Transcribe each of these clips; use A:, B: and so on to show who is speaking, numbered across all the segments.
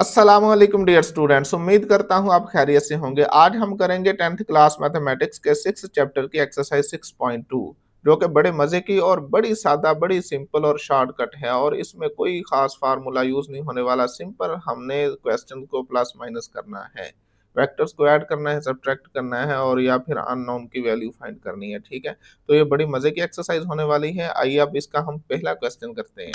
A: अस्सलामुअलैकुम dear students, उम्मीद करता हूँ आप खैरियत से होंगे। आज हम करेंगे 10th क्लास मैथमेटिक्स के 6 चैप्टर की एक्सरसाइज 6.2 जो कि बड़े मज़े की और बड़ी सादा, बड़ी सिंपल और शॉर्टकट है और इसमें कोई ख़ास फार्मूला यूज़ नहीं होने वाला। सिंपल हमने क्वेश्चन को प्लस माइनस करना है, वेक्टर्स को ऐड करना है, सब्ट्रैक्ट करना है और या फिर अननोन की वैल्यू फाइंड करनी है, ठीक है? तो ये बड़ी मज़े की एक्सरसाइज होने वाली है। आइए अब इसका हम पहला क्वेश्चन करते हैं।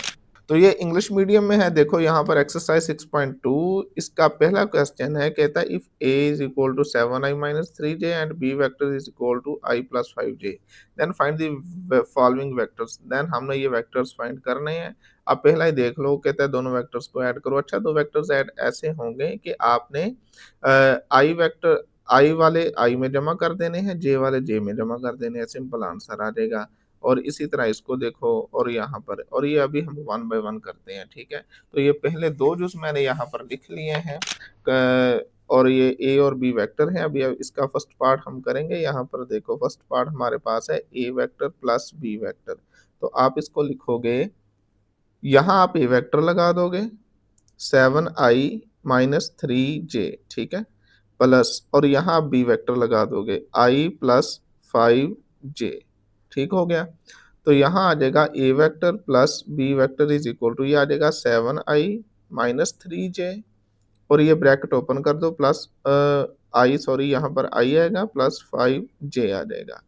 A: तो ये इंग्लिश मीडियम में है। देखो यहाँ पर एक्सरसाइज 6.2 इसका पहला क्वेश्चन है। कहता है if a is equal to 7i minus 3j and b vector is equal to i plus 5j then find the following vectors. देन हमने ये वेक्टर्स फाइंड करने हैं। अब पहला ही देख लो, कहता है दोनों वेक्टर्स को ऐड करो। अच्छा, दो वेक्टर्स ऐड ऐसे होंगे कि आपने आई वेक्टर आई वाले आई में जमा कर देने हैं, जे वाले जे में जमा कर देने हैं। सिंपल आंसर आ जाएगा। और इसी तरह इसको देखो और यहाँ पर, और ये अभी हम वन बाय वन करते हैं, ठीक है? तो ये पहले दो जूस मैंने यहाँ पर लिख लिए हैं और ये ए और बी वेक्टर है। अभी इसका फर्स्ट पार्ट हम करेंगे। यहाँ पर देखो, फर्स्ट पार्ट हमारे पास है ए वेक्टर प्लस बी वेक्टर। तो आप इसको लिखोगे, यहाँ आप ए वेक्टर लगा दोगे 7i माइनस 3j, ठीक है, प्लस, और यहाँ आप बी वेक्टर लगा दोगे i प्लस 5j, ठीक हो गया। तो यहाँ आ जाएगा A vector plus B vector is equal to, ये आ जाएगा 7i माइनस 3j, और ये ब्रैकेट ओपन कर दो, प्लस आई, सॉरी यहाँ पर आई आएगा, प्लस 5j आ जाएगा।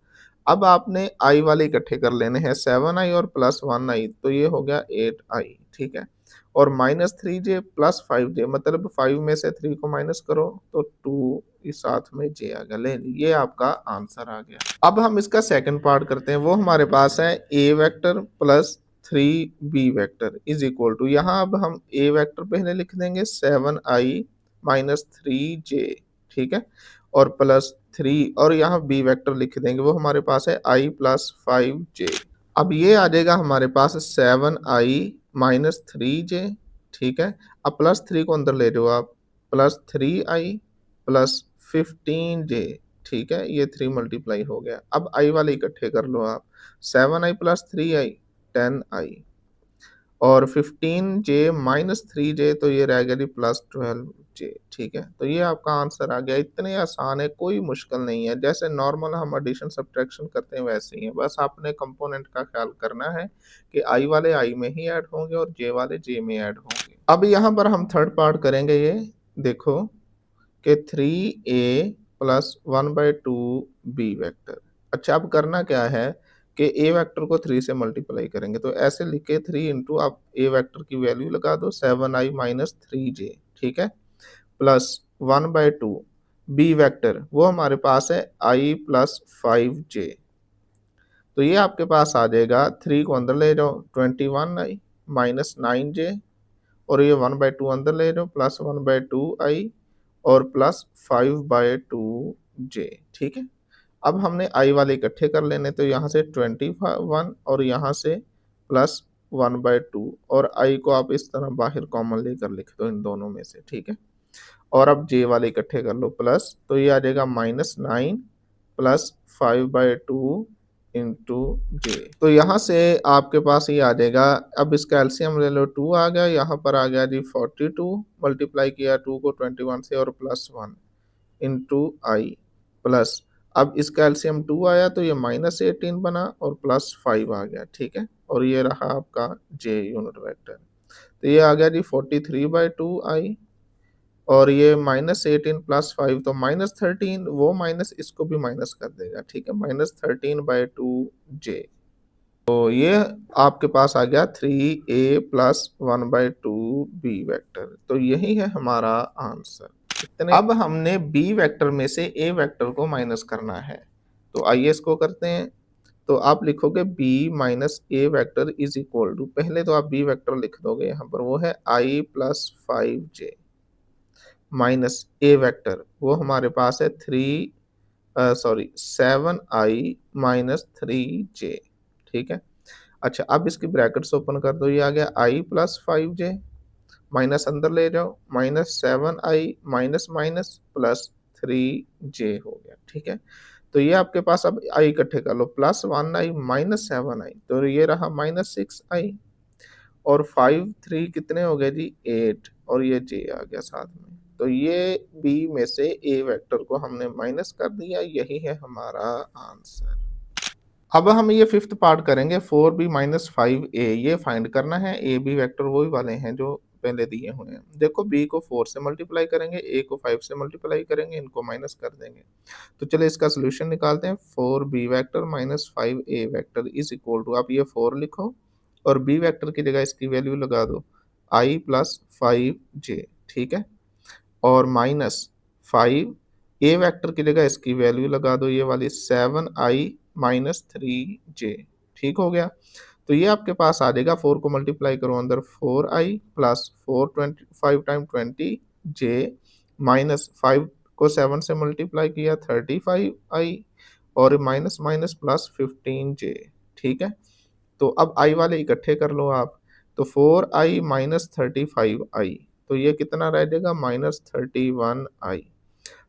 A: अब आपने आई वाले इकट्ठे कर लेने हैं, 7i और प्लस 1i, तो ये हो गया 8i, ठीक है। और माइनस 3j प्लस 5j, मतलब 5 में से 3 को माइनस करो तो 2 इस साथ में j आ गया। ले ये आपका आंसर आ गया। अब हम इसका सेकंड पार्ट करते हैं। वो हमारे पास है a vector plus 3b vector is equal to, यहाँ अब हम a वेक्टर पहले लिख देंगे 7i माइनस 3j, ठीक है, और प्लस 3, और यहाँ बी वेक्टर लिख देंगे, वो हमारे पास है i प्लस 5j। अब ये आ जाएगा हमारे पास 7i माइनस 3j, ठीक है। अब प्लस 3 को अंदर ले जाओ आप, प्लस 3i प्लस 15j, ठीक है, ये 3 मल्टीप्लाई हो गया। अब i वाले इकट्ठे कर लो आप, 7i प्लस 3i 10i, और 15j माइनस 3j, तो ये रह गया जी प्लस 12j, ठीक है। तो ये आपका आंसर आ गया। इतने आसान है, कोई मुश्किल नहीं है। जैसे नॉर्मल हम एडिशन सब्ट्रैक्शन करते हैं वैसे ही है, बस आपने कंपोनेंट का ख्याल करना है कि आई वाले आई में ही ऐड होंगे और जे वाले जे में ऐड होंगे। अब यहाँ पर हम थर्ड पार्ट करेंगे। ये देखो कि 3a प्लस 1/2b वेक्टर। अच्छा, अब करना क्या है कि ए वेक्टर को 3 से मल्टीप्लाई करेंगे, तो ऐसे लिख के 3 इंटू आप ए वेक्टर की वैल्यू लगा दो 7i माइनस 3j, ठीक है, प्लस 1/2 बी वेक्टर, वो हमारे पास है i प्लस 5j। तो ये आपके पास आ जाएगा, 3 को अंदर ले जाओ 21i माइनस 9j, और ये 1/2 अंदर ले जाओ, प्लस 1/2i और प्लस 5/2j, ठीक है। अब हमने आई वाले इकट्ठे कर लेने, तो यहाँ से 21 और यहाँ से प्लस 1/2, और आई को आप इस तरह बाहर कॉमन लेकर लिख दो इन दोनों में से, ठीक है। और अब जे वाले इकट्ठे कर लो, प्लस, तो ये आ जाएगा माइनस 9 प्लस 5/2 इंटू जे। तो यहाँ से आपके पास ये आ जाएगा। अब इसका एलसीएम ले लो, 2 आ गया, यहाँ पर आ गया जी 42, मल्टीप्लाई किया 2 को 21 से और प्लस 1 इंटू आई, प्लस, अब इसका एलसीएम 2 आया तो ये माइनस 18 बना और प्लस 5 आ गया, ठीक है। और ये रहा आपका जे यूनिट वेक्टर। तो ये आ गया जी 43/2 आई, और ये माइनस 18 प्लस 5 तो माइनस 13, वो माइनस इसको भी माइनस कर देगा, ठीक है, माइनस 13/2 जे। तो ये आपके पास आ गया 3a प्लस 1/2b वेक्टर। तो यही है हमारा आंसर। अब हमने बी वेक्टर में से ए वेक्टर को माइनस करना है, तो आइए इसको करते हैं। तो आप लिखोगे b minus a vector is equal to, पहले तो आप बी वेक्टर लिख दोगे, यहाँ पर वो है i plus 5j minus a vector, वो हमारे पास है 7i माइनस 3j, ठीक है। अच्छा, अब इसकी ब्रैकेट्स ओपन कर दो, ये आ गया i प्लस 5j, माइनस अंदर ले जाओ, minus 7i minus minus plus 3j हो गया, ठीक है। तो ये आपके पास अब आई इकट्ठे कर लो, प्लस 1i माइनस 7i, तो ये रहा माइनस 6i, और 5 3 कितने हो गए जी 8, और ये जे आ गया साथ में। तो ये बी में से ए वेक्टर को हमने माइनस कर दिया, यही है हमारा आंसर। अब हम ये फिफ्थ पार्ट करेंगे 4b माइनस 5a, ये फाइंड करना है। ए बी वेक्टर वही वाले हैं जो पहले दिए हुए हैं। देखो बी को 4 से मल्टीप्लाई करेंगे, ए को 5 से मल्टीप्लाई करेंगे, इनको माइनस कर देंगे। तो चलिए इसका सोल्यूशन निकालते हैं। 4b vector minus 5a vector is equal to, आप ये 4 लिखो और b वेक्टर की जगह इसकी वैल्यू लगा दो i प्लस 5j, ठीक है, और माइनस 5 ए वेक्टर की जगह इसकी वैल्यू लगा दो ये वाली 7i माइनस 3j, ठीक हो गया। तो ये आपके पास आ जाएगा, 4 को मल्टीप्लाई करो अंदर 4i plus 5 time 20j minus 5 को 7 से मल्टीप्लाई किया 35i और माइनस माइनस प्लस 15j, ठीक है। तो अब आई वाले इकट्ठे कर लो आप, तो 4i माइनस 35i, तो ये कितना रह जाएगा minus 31i,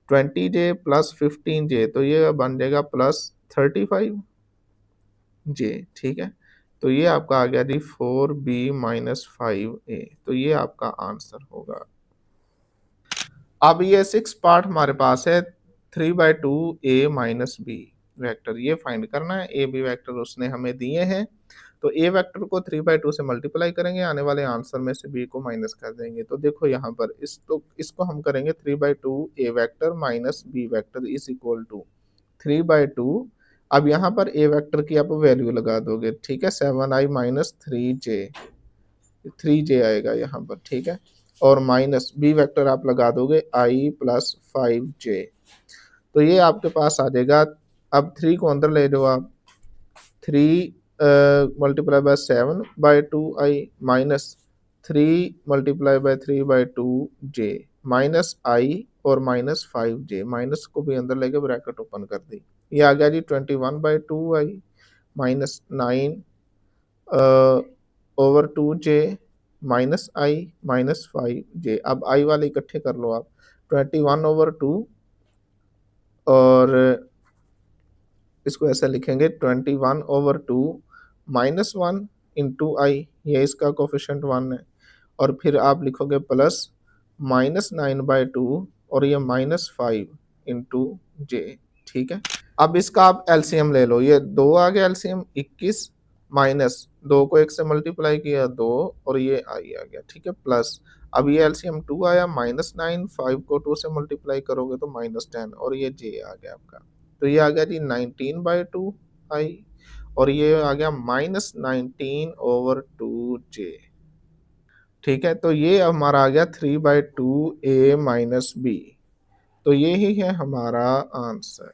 A: 20j plus 15j, तो ये बन जाएगा प्लस 35j, ठीक है। तो ये आपका आ गया जी 4b माइनस 5a, तो ये आपका आंसर होगा। अब ये 6 पार्ट हमारे पास है 3/2a माइनस b वेक्टर, ये फाइंड करना है। ए बी वेक्टर उसने हमें दिए हैं, तो ए वेक्टर को 3/2 से मल्टीप्लाई करेंगे, आने वाले आंसर में से बी को माइनस कर देंगे। तो देखो यहाँ पर इसको हम करेंगे 3/2 A vector minus B vector is equal to 3/2। अब यहाँ पर ए वेक्टर की आप वैल्यू लगा दोगे, ठीक है, 7i माइनस 3j आएगा यहाँ पर, ठीक है, और माइनस बी वेक्टर आप लगा दोगे i प्लस 5j, तो ये आपके पास आ जाएगा। अब 3 को अंदर ले जाओ आप, 3 multiply by 7/2i minus 3 multiply by 3/2j minus i और माइनस 5j, माइनस को भी अंदर लेके ब्रैकेट ओपन कर दी, ये आ गया जी 21/2i minus 9 over 2j minus i minus 5j। अब i वाले इकट्ठे कर लो आप, 21/2 और इसको ऐसा लिखेंगे 21/2 माइनस 1 इंटू आई, ये इसका कोफिशिएंट 1 है, और फिर आप लिखोगे प्लस माइनस 9/2 और ये माइनस 5 इंटू जे, ठीक है। अब इसका आप एलसीएम ले लो, ये 2 आ गया एलसीएम 21 माइनस 2 को 1 से मल्टीप्लाई किया 2 और ये आई आ गया, ठीक है, प्लस अब ये एलसीएम 2 आया माइनस 9, 5 को 2 से मल्टीप्लाई करोगे तो माइनस 10 और ये जे आ गया आपका, तो ये आ गया जी 19/2 आई और ये आ गया माइनस 19/2j, ठीक है। तो ये हमारा आ गया 3/2a माइनस बी, तो ये ही है हमारा आंसर।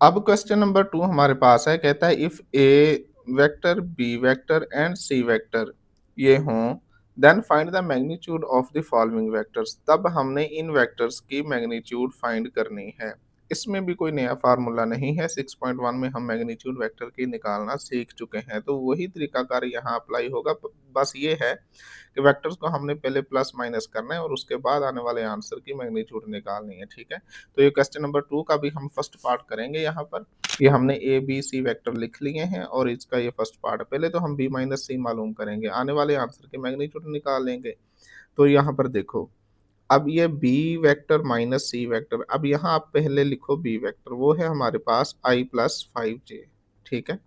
A: अब क्वेश्चन नंबर 2 हमारे पास है, कहता है if a vector b vector and c vector ये हों then find the magnitude of the following vectors, तब हमने इन वेक्टर्स की मैग्नीट्यूड फाइंड करनी है। इसमें भी कोई नया फार्मूला नहीं है, 6.1 में हम मैग्नीट्यूड वेक्टर की निकालना सीख चुके हैं, तो वही तरीकाकार यहाँ अप्लाई होगा। बस ये है कि वेक्टर्स को हमने पहले प्लस माइनस करना है और उसके बाद आने वाले आंसर की मैग्नीट्यूड निकालनी है, ठीक है। तो ये क्वेश्चन नंबर 2 का भी हम फर्स्ट पार्ट करेंगे। यहाँ पर ये हमने ए बी सी वेक्टर लिख लिए हैं और इसका ये फर्स्ट पार्ट है। पहले तो हम बी माइनस सी मालूम करेंगे, आने वाले आंसर की मैग्नीट्यूड निकाल लेंगे। तो यहाँ पर देखो, अब ये B vector minus C vector, अब यहाँ आप पहले लिखो बी वेक्टर, वो है हमारे पास आई प्लस 5j, ठीक है,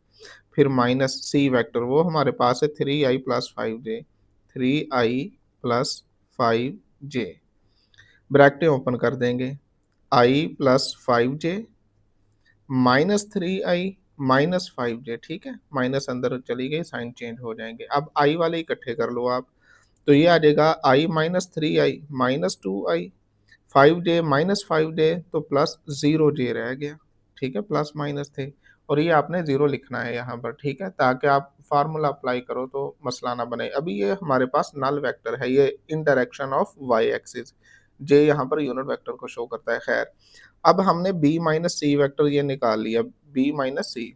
A: फिर माइनस सी वेक्टर वो हमारे पास है 3i plus 5j, 3i plus 5j, ब्रैकेटें open कर देंगे, i plus 5j minus 3i minus 5j, ठीक है, माइनस अंदर चली गई, साइन चेंज हो जाएंगे। अब i वाले इकट्ठे कर लो आप, तो ये आ जाएगा i minus 3i minus 2i, 5j minus 5j तो प्लस 0j रह गया, ठीक है, प्लस माइनस थे और ये आपने 0 लिखना है यहाँ पर, ठीक है, ताकि आप फार्मूला अप्लाई करो तो मसला ना बने। अभी ये हमारे पास नल वेक्टर है, ये in direction of Y axis, J यहाँ पर यूनिट वेक्टर को शो करता है। खैर, अब हमने b माइनस सी वेक्टर ये निकाल लिया, b माइनस सी।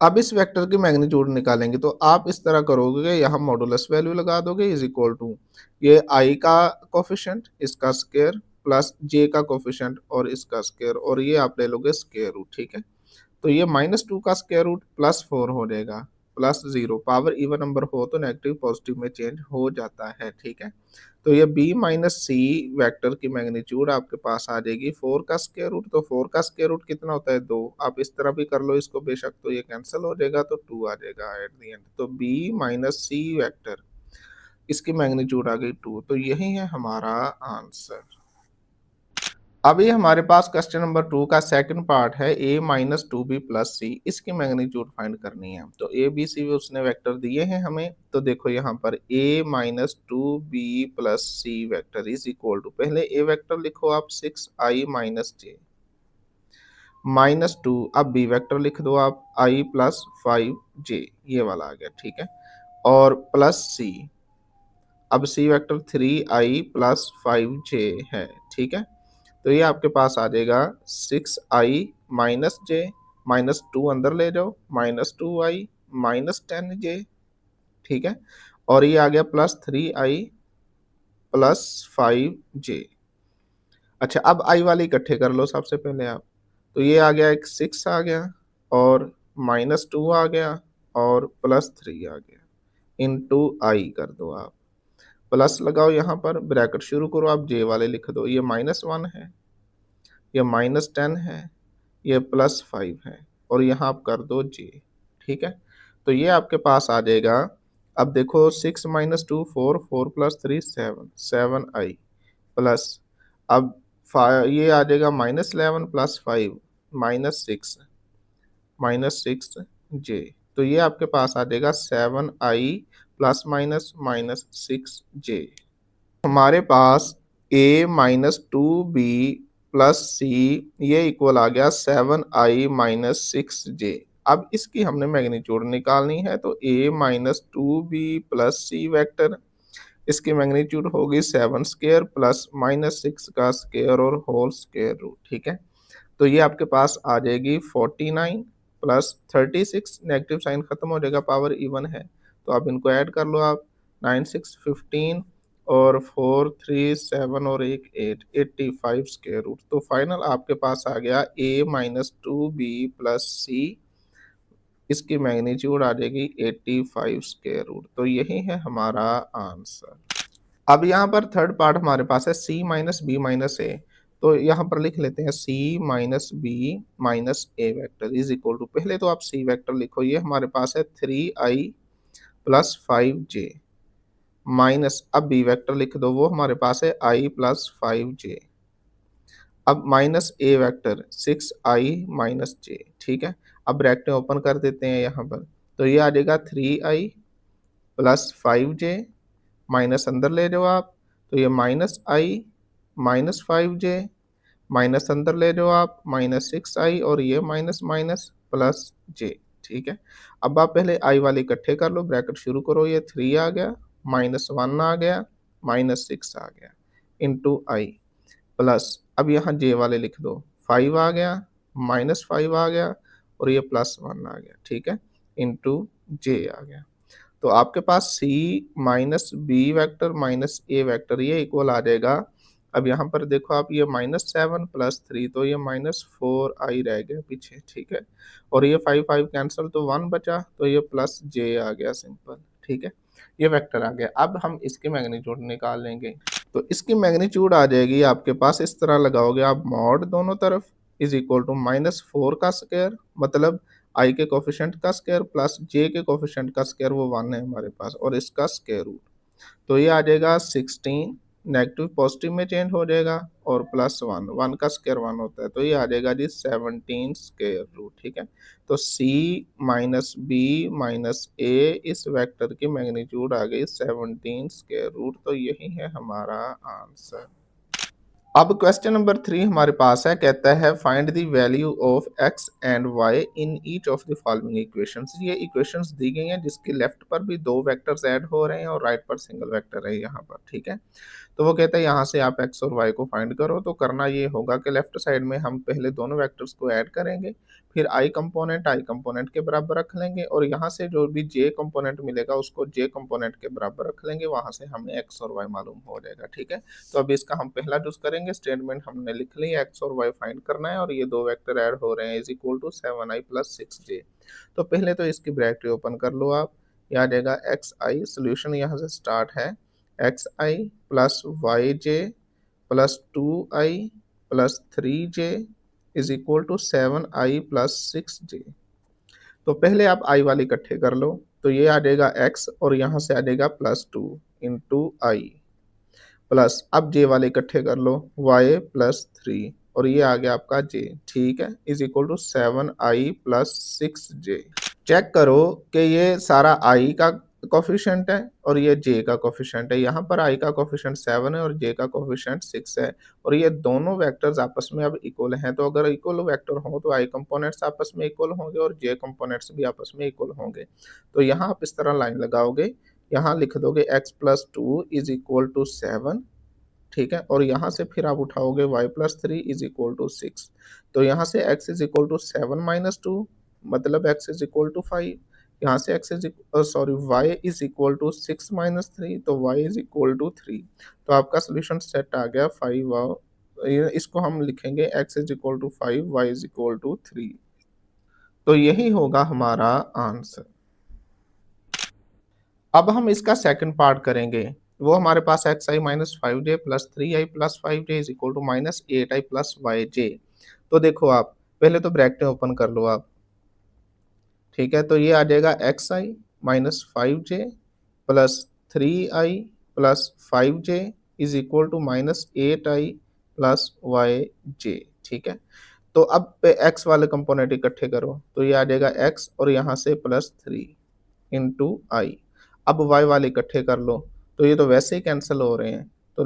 A: अब इस वेक्टर की मैग्नीट्यूड निकालेंगे, तो आप इस तरह करोगे, यहाँ मॉडुलस वैल्यू लगा दोगे इज इक्वल टू ये i का कोफिशिएंट इसका स्क्वायर प्लस j का कोफिशिएंट और इसका स्क्वायर, और ये आप ले लोगे स्क्वायर रूट, ठीक है। तो ये -2 का स्क्वायर रूट प्लस 4 हो जाएगा, प्लस 0, पावर इवन नंबर हो तो नेगेटिव पॉजिटिव में चेंज हो जाता है, ठीक है। तो ये b माइनस सी वेक्टर की मैग्नीट्यूड आपके पास आ जाएगी 4 का स्क्वायर रूट। तो 4 का स्क्वायर रूट कितना होता है 2। आप इस तरह भी कर लो इसको बेशक, तो ये कैंसिल हो जाएगा, तो 2 आ जाएगा एट द एंड। तो b माइनस सी वेक्टर इसकी मैग्नीट्यूड आ गई 2। तो यही है हमारा आंसर। अभी हमारे पास क्वेश्चन नंबर 2 का सेकंड पार्ट है a minus two B plus C, इसकी मैग्नीट्यूड फाइंड करनी है। तो a b c उसने वेक्टर दिए हैं हमें। तो देखो यहाँ पर a minus two B plus c vector is equal to, पहले a वेक्टर लिखो आप 6i माइनस जे माइनस 2, अब b वेक्टर लिख दो आप i प्लस 5j, ये वाला आ गया, ठीक है। और प्लस c, अब c vector 3i plus 5j है, ठीक है। तो ये आपके पास आ जाएगा 6i माइनस जे, माइनस 2 अंदर ले जाओ, माइनस 2i माइनस 10j, ठीक है। और ये आ गया प्लस 3i प्लस 5j। अच्छा, अब i वाले इकट्ठे कर लो सबसे पहले आप। तो ये आ गया एक 6 आ गया, और माइनस 2 आ गया, और प्लस 3 आ गया, इंटू आई कर दो आप। प्लस लगाओ यहाँ पर, ब्रैकेट शुरू करो, आप जे वाले लिख दो। ये -1 है, ये -10 है, ये +5 है, और यहाँ आप कर दो जे, ठीक है। तो ये आपके पास आ जाएगा। अब देखो 6 माइनस 2 4, 4 प्लस 3 7, 7i प्लस, अब ये आ जाएगा -11 प्लस 5 -6, -6j। तो ये आपके पास आ जाएगा 7i प्लस माइनस -6j। हमारे पास a minus two B plus C, ये इक्वल आ गया 7i माइनस 6j। अब इसकी हमने मैग्नीट्यूड निकालनी है। तो a minus two B plus c vector, इसकी मैग्नीट्यूड होगी 7 स्क्वायर प्लस -6 का स्क्वायर और होल स्क्वायर रूट, ठीक है। तो ये आपके पास आ जाएगी 49 प्लस 36, नेगेटिव साइन खत्म हो जाएगा, पावर इवन है। तो आप इनको ऐड कर लो आप, 9 6 15 और 4 3 7 और एक 8, 85 स्क्वायर रूट। तो फाइनल आपके पास आ गया a minus two B plus C, इसकी मैग्नीट्यूड आ जाएगी 85 स्क्वायर रूट। तो यही है हमारा आंसर। अब यहाँ पर थर्ड पार्ट हमारे पास है c minus B minus A. तो यहाँ पर लिख लेते हैं c minus B minus A vector is equal to, पहले तो आप c वेक्टर लिखो, ये हमारे पास है 3i प्लस 5j माइनस, अब b वेक्टर लिख दो, वो हमारे पास है i प्लस 5j। अब minus a vector 6i minus j, ठीक है। अब ब्रैकेट ओपन कर देते हैं यहाँ पर। तो ये आ जाएगा 3i प्लस 5j, माइनस अंदर ले जाओ आप। तो ये -i माइनस 5j, माइनस अंदर ले जाओ आप, -6i, और ये माइनस माइनस प्लस j, ठीक है। अब आप पहले i वाले इकट्ठे कर लो, ब्रैकेट शुरू करो, ये 3 आ गया, -1 आ गया, -6 आ गया, इंटू आई प्लस, अब यहाँ j वाले लिख दो, 5 आ गया, -5 आ गया, और ये +1 आ गया, ठीक है, इंटू j आ गया। तो आपके पास c minus B vector minus A vector, ये इक्वल आ जाएगा। अब यहाँ पर देखो आप, ये -7 प्लस 3, तो ये -4i रह गया पीछे, ठीक है। और ये 5 5 कैंसिल, तो 1 बचा, तो ये प्लस j आ गया सिंपल, ठीक है। ये वेक्टर आ गया। अब हम इसकी मैग्नीट्यूड निकाल लेंगे। तो इसकी मैग्नीट्यूड आ जाएगी आपके पास, इस तरह लगाओगे आप, मॉड दोनों तरफ इज इक्वल टू -4 का स्क्वायर, मतलब आई के कोफिशिएंट का स्क्वायर प्लस जे के कोफिशिएंट का स्क्वायर, वो 1 है हमारे पास, और इसका स्क्वायर रूट। तो ये आ जाएगा 16, नेगेटिव पॉजिटिव में चेंज हो जाएगा, और +1, 1 का स्क्वायर 1 होता है, तो ये आ जाएगा जी 17 स्क्वायर रूट, ठीक है। तो c माइनस बी माइनस ए, इस वेक्टर की मैग्नीट्यूड आ गई 17 स्क्वायर रूट। तो यही है हमारा आंसर। अब क्वेश्चन नंबर 3 हमारे पास है, कहता है find the value of x and y in each of the following equations. ये इक्वेशंस दी गई हैं जिसके लेफ्ट पर भी 2 वेक्टर्स ऐड हो रहे हैं और राइट पर सिंगल वेक्टर है यहाँ पर, ठीक है। तो वो कहता है यहाँ से आप x और y को फाइंड करो। तो करना ये होगा कि लेफ्ट साइड में हम पहले दोनों वेक्टर्स को ऐड करेंगे, फिर i कंपोनेंट के बराबर रख लेंगे और यहाँ से जो भी j कंपोनेंट मिलेगा उसको j कंपोनेंट के बराबर रख लेंगे, वहां से हमें x और y मालूम हो जाएगा। ठीक है, तो अब इसका हम पहला यूज करेंगे। स्टेटमेंट हमने लिख ली, x और y फाइंड करना है और ये दो वेक्टर ऐड हो रहे हैं is equal to 7i plus 6j। तो पहले तो इसकी ब्रैकेट ओपन कर लो आप, यह आ जाएगा xi, सोल्यूशन यहाँ से स्टार्ट है xi plus yj plus 2i plus 3j is equal to 7i plus 6j। तो पहले आप i वाले इकट्ठे कर लो, तो ये आ जाएगा x और यहाँ से आ जाएगा प्लस 2 इंटू आई प्लस, अब j वाले इकट्ठे कर लो, y प्लस 3 और ये आ गया आपका j। ठीक है, is equal to 7i plus 6j। Check करो कि ये सारा i का कोफिशिएंट है और ये j का कोफिशिएंट है। यहाँ पर i का कोफिशिएंट 7 है और j का कोफिशिएंट 6 है और ये दोनों वेक्टर्स आपस में अब इक्वल हैं। तो अगर इक्वल वेक्टर हो तो i कंपोनेंट्स आपस में इक्वल होंगे और j कंपोनेंट्स भी आपस में इक्वल होंगे। तो यहाँ आप इस तरह लाइन लगाओगे, यहाँ लिख दोगे x plus 2 is equal to 7। ठीक है, और यहाँ से फिर आप उठाओगे y plus 3 is equal to 6। तो यहाँ से x is equal to 7 minus 2 मतलब x इज इक्वल टू 5। यहाँ से x is y is equal to 6 minus 3 तो y इज इक्वल टू 3। तो आपका सोल्यूशन सेट आ गया 5। इसको हम लिखेंगे x is equal to 5, y is equal to 3। तो यही होगा हमारा आंसर। अब हम इसका सेकंड पार्ट करेंगे। वो हमारे पास xi minus 5j plus 3i plus 5j is equal to minus 8i plus yj। तो देखो आप पहले तो ब्रैकेट ओपन कर लो आप। ठीक है, तो ये आ जाएगा xi minus 5j plus 3i plus 5j is equal to minus 8i plus yj। ठीक है, तो अब पे x वाले कंपोनेंट इकट्ठे करो, तो ये आ जाएगा x और यहाँ से प्लस 3 इंटू आई। अब y वाले इकट्ठे कर लो, तो ये तो वैसे ही कैंसिल हो रहे हैं। तो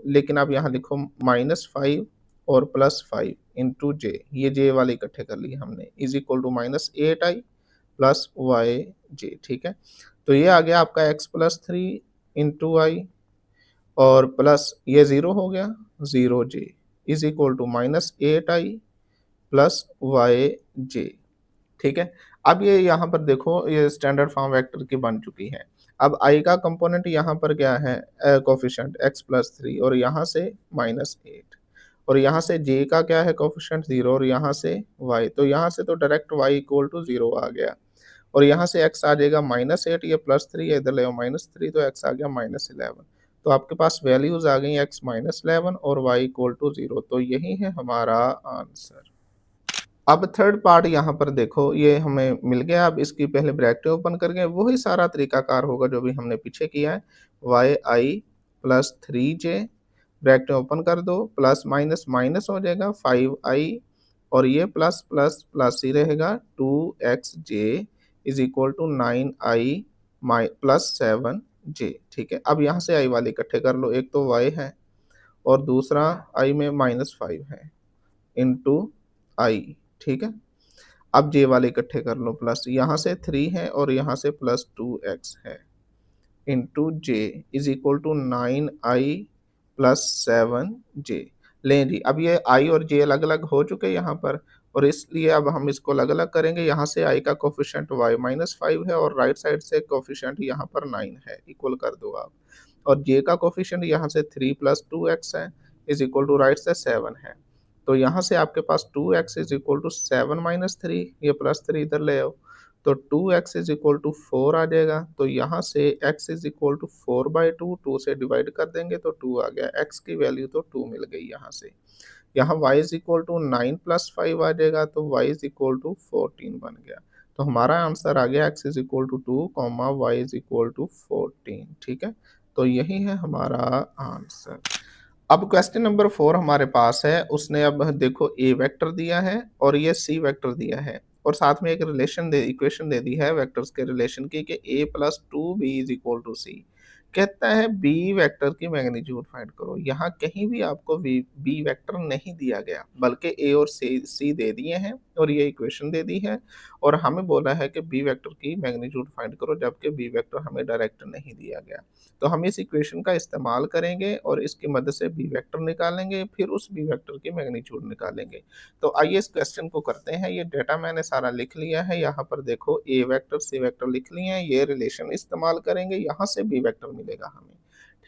A: लेकिन अब यहाँ लिखो माइनस 5 और प्लस 5 इंटू जे, ये जे वाले इकट्ठे कर लिए हमने, is equal to minus 8i plus Y J. ठीक है, तो ये आ गया आपका x प्लस 3 इंटू आई और प्लस ये 0 हो गया 0j is equal to minus 8i plus Y J. ठीक है, अब ये यहाँ पर देखो ये स्टैंडर्ड फॉर्म वेक्टर की बन चुकी है। अब i का कंपोनेंट यहाँ पर क्या है, कोफिशिएंट x प्लस 3 और यहाँ से माइनस 8 और यहाँ से j का क्या है कोफिशिएंट 0 और यहाँ से y। तो यहाँ से तो डायरेक्ट y इक्वल टू 0 आ गया और यहाँ से x आ जाएगा माइनस 8, ये प्लस 3 इधर ले माइनस 3 तो x आ गया माइनस 11। तो आपके पास वैल्यूज आ गई x माइनस 11 और y इक्वल टू 0। तो यही है हमारा आंसर। अब थर्ड पार्ट यहाँ पर देखो ये हमें मिल गया। अब इसकी पहले ब्रैकेट ओपन करके वही सारा तरीकाकार होगा जो भी हमने पीछे किया है। वाई आई प्लस 3j ब्रैकेट ओपन कर दो, प्लस माइनस माइनस हो जाएगा 5i और ये प्लस प्लस प्लस ही रहेगा 2xj is equal to 9i plus 7j। ठीक है, अब यहाँ से i वाले इकट्ठे कर लो, एक तो y है और दूसरा i में माइनस 5 है इंटू आई। ठीक है, अब जे वाले इकट्ठे कर लो, प्लस यहाँ से 3 है और यहाँ से प्लस 2x है into J is equal to 9i plus 7j। लें जी, अब ये i और j अलग अलग हो चुके हैं यहाँ पर और इसलिए अब हम इसको अलग अलग करेंगे। यहाँ से i का कोफिशिएंट y माइनस 5 है और राइट साइड से कोफिशिएंट यहाँ पर 9 है, इक्वल कर दो आप। और j का कोफिशिएंट यहाँ से 3 प्लस 2x है इज इक्वल टू राइट से 7 है। तो यहाँ से आपके पास 2x is equal to 7 minus 3, ये प्लस 3 इधर ले आओ तो 2x इज इक्वल टू 4 आ जाएगा। तो यहाँ से x इज इक्वल टू 4/2, 2 से डिवाइड कर देंगे तो 2 आ गया, x की वैल्यू तो 2 मिल गई यहाँ से। यहाँ y is equal to 9 plus 5 आ जाएगा तो y इज इक्वल टू 14 बन गया। तो हमारा आंसर आ गया x is equal to 2 comma y is equal to 14। ठीक है, तो यही है हमारा आंसर। अब क्वेश्चन नंबर 4 हमारे पास है। उसने अब देखो a वेक्टर दिया है और ये c वेक्टर दिया है और साथ में एक इक्वेशन दे दी है वेक्टर्स के रिलेशन की कि a plus 2b is equal to c। कहता है b वेक्टर की मैग्नीट्यूड फाइंड करो। यहाँ कहीं भी आपको b वेक्टर नहीं दिया गया बल्कि a और c दे दिए हैं और ये इक्वेशन दे दी है और हमें बोला है कि बी वेक्टर की मैग्नीट्यूड फाइंड करो, जबकि बी वेक्टर हमें डायरेक्ट नहीं दिया गया। तो हम इस इक्वेशन का इस्तेमाल करेंगे और इसकी मदद से बी वेक्टर निकालेंगे, फिर उस बी वेक्टर की मैग्नीट्यूड निकालेंगे। तो आइए इस क्वेश्चन को करते हैं। ये डेटा मैंने सारा लिख लिया है, यहाँ पर देखो ए वेक्टर सी वेक्टर लिख लिए हैं, ये रिलेशन इस्तेमाल करेंगे, यहाँ से बी वेक्टर मिलेगा हमें।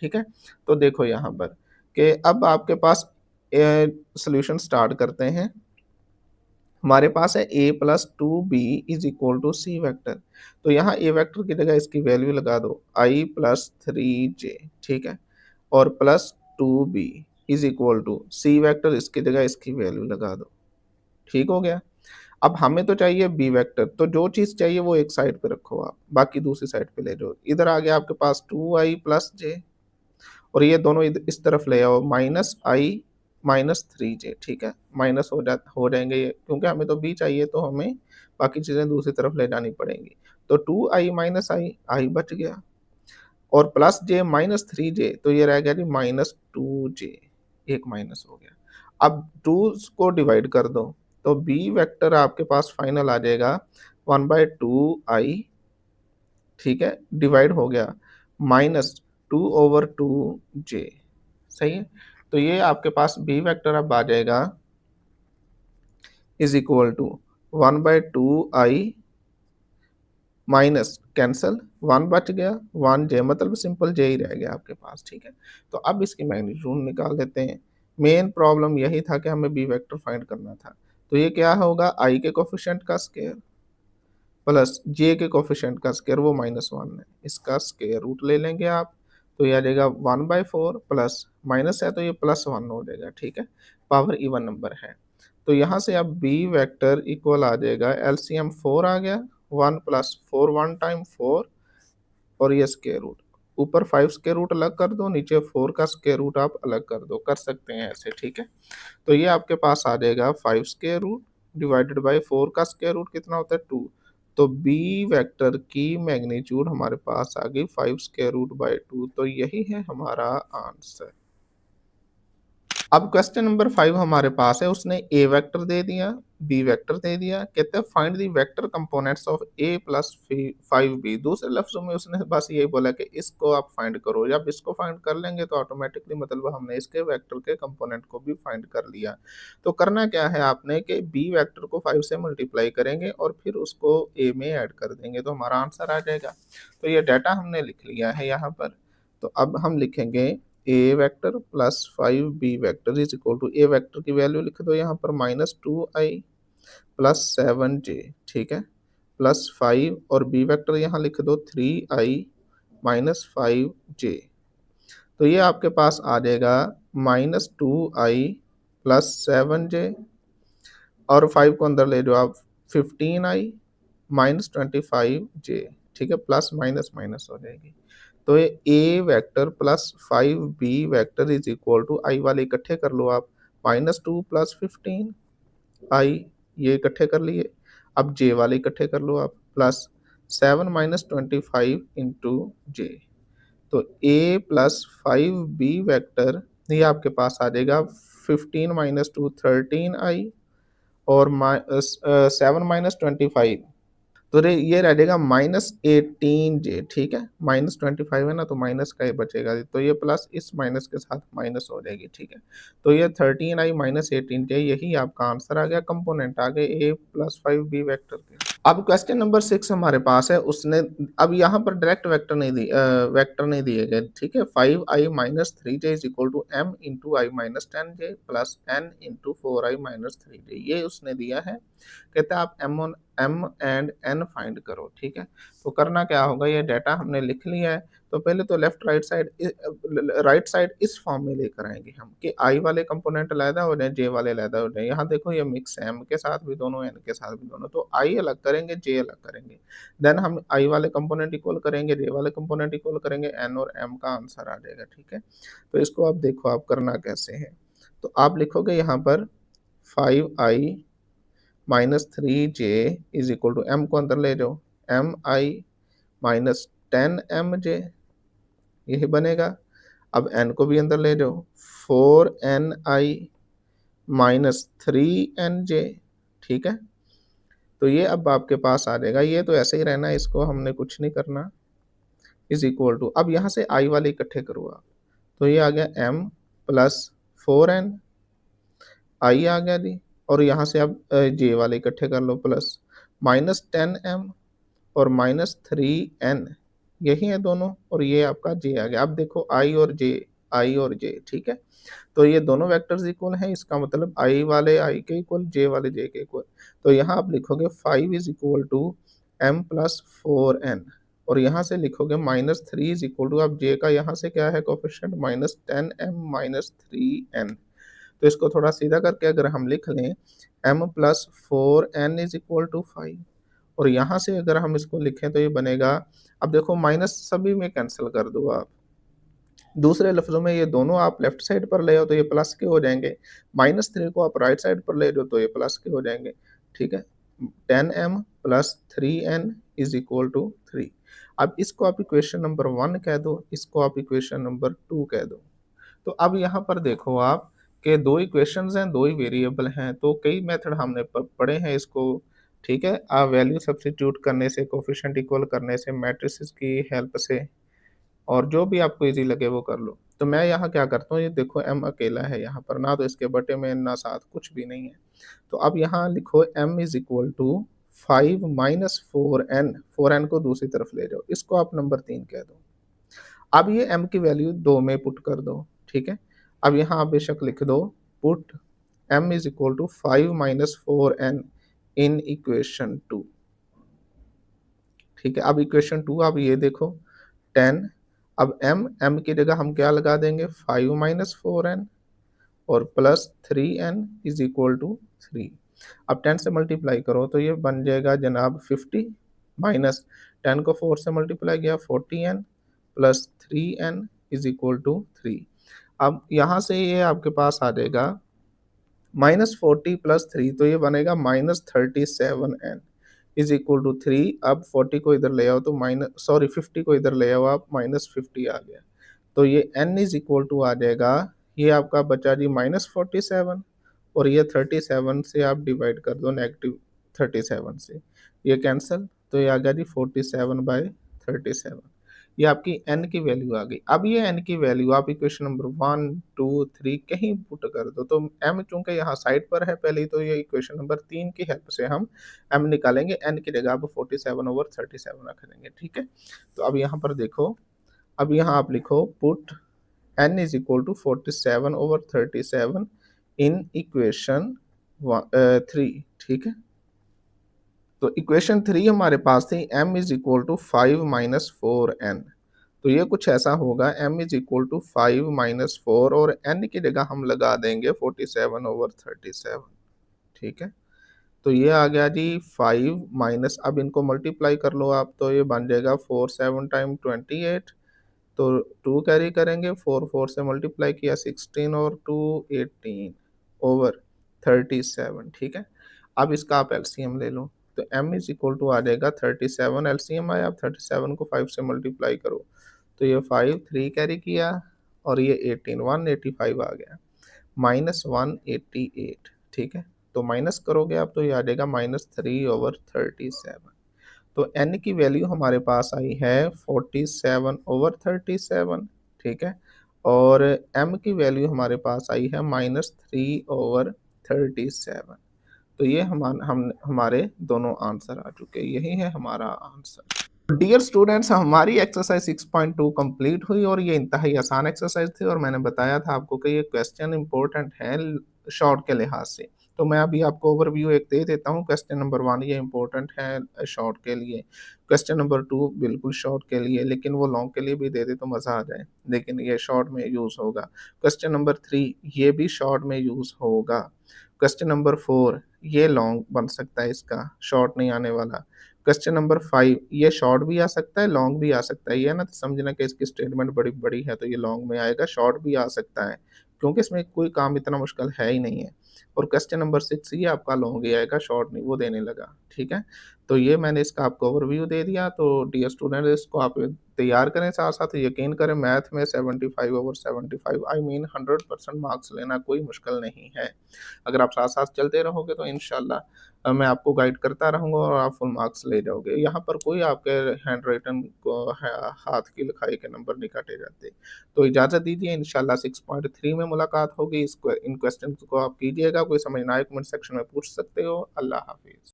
A: ठीक है, तो देखो यहाँ पर कि अब आपके पास सॉल्यूशन स्टार्ट करते हैं। हमारे पास है a plus two B is equal to C vector. तो यहाँ a वेक्टर की जगह इसकी वैल्यू लगा दो i प्लस थ्री जे, ठीक है, और plus two B is equal to C vector, इसकी जगह इसकी वैल्यू लगा दो। ठीक हो गया। अब हमें तो चाहिए बी वेक्टर, तो जो चीज़ चाहिए वो एक साइड पे रखो आप, बाकी दूसरी साइड पे ले जाओ। इधर आ गया आपके पास 2i प्लस जे, और ये दोनों इस तरफ ले आओ, माइनस आई माइनस थ्री जे, ठीक है, माइनस हो जाएंगे ये, क्योंकि हमें तो बी चाहिए तो हमें बाकी चीज़ें दूसरी तरफ ले जानी पड़ेंगी। तो 2i माइनस आई बच गया, और प्लस जे माइनस थ्री जे, तो ये रह गया जी माइनस टू जे, एक माइनस हो गया। अब 2 को डिवाइड कर दो, तो बी वेक्टर आपके पास फाइनल आ जाएगा 1/2i, ठीक है, डिवाइड हो गया माइनस 2/2j, सही है। तो ये आपके पास बी वेक्टर अब आ जाएगा is equal to 1/2i minus cancel, 1 बच गया, 1j, मतलब सिंपल j ही रह गया आपके पास, ठीक है। तो अब इसकी मैग्नीट्यूड निकाल देते हैं। मेन प्रॉब्लम यही था कि हमें बी वेक्टर फाइंड करना था। तो ये क्या होगा, i के कोफिशिएंट का स्क्वायर प्लस j के कोफिशिएंट का स्क्वायर, वो -1 है, इसका स्क्वायर रूट ले लेंगे आप, तो ये आ जाएगा 1/4 प्लस माइनस है तो ये +1 हो जाएगा, ठीक है, पावर इवन नंबर है। तो यहाँ से अब बी वेक्टर इक्वल आ जाएगा, एलसीएम 4 आ गया, 1 + 4 1 टाइम 4, और ये स्क्वायर रूट, ऊपर 5 स्क्वायर रूट अलग कर दो, नीचे 4 का स्क्वायर रूट आप अलग कर दो, कर सकते हैं ऐसे, ठीक है। तो ये आपके पास आ जाएगा 5 स्क्वायर रूट डिवाइडेड बाय 4 का स्क्वायर रूट कितना होता है 2। तो बी वेक्टर की मैग्नीट्यूड हमारे पास आ गई 5 स्क्वायर रूट बाय 2, तो यही है हमारा आंसर। अब क्वेश्चन नंबर 5 हमारे पास है, उसने ए वेक्टर दे दिया, बी वेक्टर दे दिया, कहते हैं find the vector components of A plus 5b। दूसरे लफ्जों में उसने बस यही बोला कि इसको आप फाइंड करो, जब इसको फाइंड कर लेंगे तो ऑटोमेटिकली मतलब हमने इसके वेक्टर के कंपोनेंट को भी फाइंड कर लिया। तो करना क्या है आपने कि बी वेक्टर को 5 से मल्टीप्लाई करेंगे और फिर उसको ए में ऐड कर देंगे, तो हमारा आंसर आ जाएगा। तो ये डाटा हमने लिख लिया है यहाँ पर। तो अब हम लिखेंगे A vector plus 5b vector is equal to, A vector की वैल्यू लिख दो यहाँ पर -2i प्लस 7j, ठीक है, प्लस 5, और बी वेक्टर यहाँ लिख दो 3i माइनस 5j। तो ये आपके पास आ जाएगा -2i प्लस 7j, और 5 को अंदर ले जाओ आप, 15i माइनस 25j, ठीक है, प्लस माइनस माइनस हो जाएगी। तो ये A vector plus 5b vector is equal to, I वाले इकट्ठे कर लो आप, -2 प्लस 15 आई, ये इकट्ठे कर लिए। अब जे वाले इकट्ठे कर लो आप, प्लस 7 माइनस 25 इंटू जे। तो ए प्लस 5b वेक्टर ये आपके पास आ जाएगा 15 माइनस 2 13i, और 7 माइनस 25, तो ये रह जाएगा -18j, ठीक है, -25 है ना, तो माइनस का ही बचेगा, तो ये प्लस इस माइनस के साथ माइनस हो जाएगी, ठीक है। तो ये 13i माइनस 18j, यही आपका आंसर आ गया, कंपोनेंट आ गए a प्लस 5b वेक्टर के। अब क्वेश्चन नंबर 6 हमारे पास है, उसने अब यहाँ पर डायरेक्ट वेक्टर नहीं दिए गए, ठीक है। 5i minus 3j is equal to m into I minus 10j plus n into 4i minus 3j, ये उसने दिया है। कहता है आप m एंड n फाइंड करो, ठीक है। तो करना क्या होगा, ये डाटा हमने लिख लिया है, तो पहले तो लेफ्ट राइट साइड इस फॉर्म में लेकर आएंगे हम कि i वाले कंपोनेंट अलहदा हो जाए, j वाले अलहदा हो जाए। यहाँ देखो ये मिक्स है, m के साथ भी दोनों, n के साथ भी दोनों, तो i अलग करेंगे, j अलग करेंगे, देन हम i वाले कंपोनेंट इक्वल करेंगे, j वाले कंपोनेंट इक्वल करेंगे, n और m का आंसर आ जाएगा, ठीक है। तो इसको आप देखो आप करना कैसे है, तो आप लिखोगे यहाँ पर 5i minus 3j is equal to, m को अंदर ले जाओ, mi माइनस 10mj, यही बनेगा। अब n को भी अंदर ले जाओ, 4ni माइनस 3nj, ठीक है। तो ये अब आपके पास आ जाएगा, ये तो ऐसे ही रहना है, इसको हमने कुछ नहीं करना, इज़ इक्वल टू, अब यहाँ से आई वाले इकट्ठे करो आप, तो ये आ गया m प्लस 4n, आई आ गया जी, और यहाँ से आप जे वाले इकट्ठे कर लो, प्लस माइनस 10m और माइनस 3n, यही है दोनों, और ये आपका जे आ गया। अब देखो आई और जे, ठीक है, तो ये दोनों वेक्टर्स इक्वल हैं, इसका मतलब आई वाले आई के इक्वल, जे वाले जे के इक्वल। तो यहाँ आप लिखोगे 5 is equal to m plus 4n, और यहाँ से लिखोगे माइनस 3 इज इक्वल टू, अब जे का यहाँ से क्या है coefficient, minus 10m minus 3n। तो इसको थोड़ा सीधा करके अगर हम लिख लें m plus 4n is equal to 5, और यहाँ से अगर हम इसको लिखें तो ये बनेगा, अब देखो माइनस सभी में कैंसिल कर दो आप, दूसरे लफ्जों में ये दोनों आप लेफ्ट साइड पर ले आओ तो ये प्लस के हो जाएंगे, माइनस 3 को आप राइट साइड पर ले जाओ तो ये प्लस के हो जाएंगे, ठीक है। 10m plus 3n is equal to 3। अब इसको आप इक्वेशन नंबर 1 कह दो, इसको आप इक्वेशन नंबर 2 कह दो। तो अब यहाँ पर देखो आप कि दो इक्वेशंस हैं, दो ही वेरिएबल हैं, तो कई मेथड हमने पढ़े हैं इसको, ठीक है, आप वैल्यू सब्स्टिट्यूट करने से, कोफिशिएंट इक्वल करने से, मैट्रिसेस की हेल्प से, और जो भी आपको इजी लगे वो कर लो। तो मैं यहाँ क्या करता हूँ, ये देखो m अकेला है यहाँ पर, ना तो इसके बटे में ना साथ कुछ भी नहीं है, तो अब यहाँ लिखो m is equal to 5 minus 4n को दूसरी तरफ ले जाओ, इसको आप नंबर 3 कह दो। अब ये m की वैल्यू 2 में पुट कर दो, ठीक है। अब यहाँ आप बेशक लिख दो put m is equal to 5 minus 4n in equation 2, ठीक है। अब इक्वेशन 2 आप ये देखो 10, अब m की जगह हम क्या लगा देंगे, 5 माइनस 4n और plus 3n is equal to 3। अब 10 से मल्टीप्लाई करो तो ये बन जाएगा जनाब 50, माइनस 10 को 4 से मल्टीप्लाई किया 40n plus 3n is equal to 3। अब यहाँ से ये आपके पास आ जाएगा माइनस 40 प्लस 3, तो ये बनेगा minus 37n is equal to 3। अब 40 को इधर ले आओ तो माइनस, सॉरी 50 को इधर ले आओ आप, माइनस 50 आ गया, तो ये n इज इक्वल टू आ जाएगा, ये आपका बचा जी माइनस 47, और ये 37 से आप डिवाइड कर दो नेगेटिव 37 से, ये कैंसिल, तो ये आ गया जी 47/37, ये आपकी n की वैल्यू आ गई। अब ये n की वैल्यू आप इक्वेशन नंबर 1 2 3 कहीं पुट कर दो, तो m चूंकि यहाँ साइड पर है पहले, तो ये इक्वेशन नंबर 3 की हेल्प से हम m निकालेंगे, n की जगह आप 47/37 रख देंगे, ठीक है। तो अब यहाँ पर देखो, अब यहाँ आप लिखो put n is equal to 47/37 in equation 3, ठीक है। तो इक्वेशन 3 हमारे पास थी m is equal to 5 minus 4n, तो ये कुछ ऐसा होगा m is equal to 5 minus 4 और n की जगह हम लगा देंगे 47/37, ठीक है। तो ये आ गया जी 5 माइनस, अब इनको मल्टीप्लाई कर लो आप, तो ये बन जाएगा 4 7 टाइम 28, तो 2 कैरी करेंगे, 4 4 से मल्टीप्लाई किया 16 और 2 18 ओवर 37, ठीक है। अब इसका आप एलसीएम ले लो, तो m इज इक्वल टू आ जाएगा 37, एलसीएम आया, आप 37 को 5 से मल्टीप्लाई करो, तो ये 5 3 कैरी किया, और ये 18 185 आ गया, माइनस 188, ठीक है। तो माइनस करोगे आप तो ये आ जाएगा माइनस 3/37, तो n की वैल्यू हमारे पास आई है 47/37, ठीक है, और m की वैल्यू हमारे पास आई है माइनस 3/37। तो ये हमारे दोनों आंसर आ चुके, यही है हमारा आंसर। डियर स्टूडेंट्स, हमारी एक्सरसाइज 6.2 कंप्लीट हुई, और ये इंतहाई आसान एक्सरसाइज थी, और मैंने बताया था आपको कि ये क्वेश्चन इंपॉर्टेंट है शॉर्ट के लिहाज से। तो मैं अभी आपको ओवरव्यू एक दे देता हूँ। क्वेश्चन नंबर 1 ये इंपॉर्टेंट है शॉर्ट के लिए, क्वेश्चन नंबर 2 बिल्कुल शॉर्ट के लिए, लेकिन वो लॉन्ग के लिए भी दे दे तो मज़ा आ जाए, लेकिन ये शॉर्ट में यूज़ होगा। क्वेश्चन नंबर 3 ये भी शॉर्ट में यूज़ होगा। क्वेश्चन नंबर 4 ये लॉन्ग बन सकता है, इसका शॉर्ट नहीं आने वाला। क्वेश्चन नंबर 5 ये शॉर्ट भी आ सकता है, लॉन्ग भी आ सकता है, ये ना समझना कि इसकी स्टेटमेंट बड़ी बड़ी है तो ये लॉन्ग में आएगा, शॉर्ट भी आ सकता है, क्योंकि इसमें कोई काम इतना मुश्किल है ही नहीं है। और क्वेश्चन नंबर 6 ये आपका लॉन्ग ही आएगा, शॉर्ट नहीं वो देने लगा, ठीक है? तो ये मैंने इसका आपको ओवरव्यू दे दिया, तो डियर स्टूडेंट इसको आप तैयार करें, साथ-साथ यकीन करें मैथ में 75 ओवर 75 आई मीन 100% मार्क्स लेना कोई मुश्किल नहीं है। अगर आप साथ-साथ चलते रहोगे तो इंशाल्लाह मैं आपको गाइड करता रहूँगा और आप फुल मार्क्स ले जाओगे। यहाँ पर कोई आपके हैंड राइटन को ह हाथ की लिखाई के नंबर नहीं काटे जाते। तो इजाज़त दीजिए, इंशाल्लाह 6.3 में मुलाकात होगी। इन क्वेश्चंस को आप कीजिएगा, कोई समझ ना आए कमेंट सेक्शन में पूछ सकते हो। अल्लाह हाफ़िज़।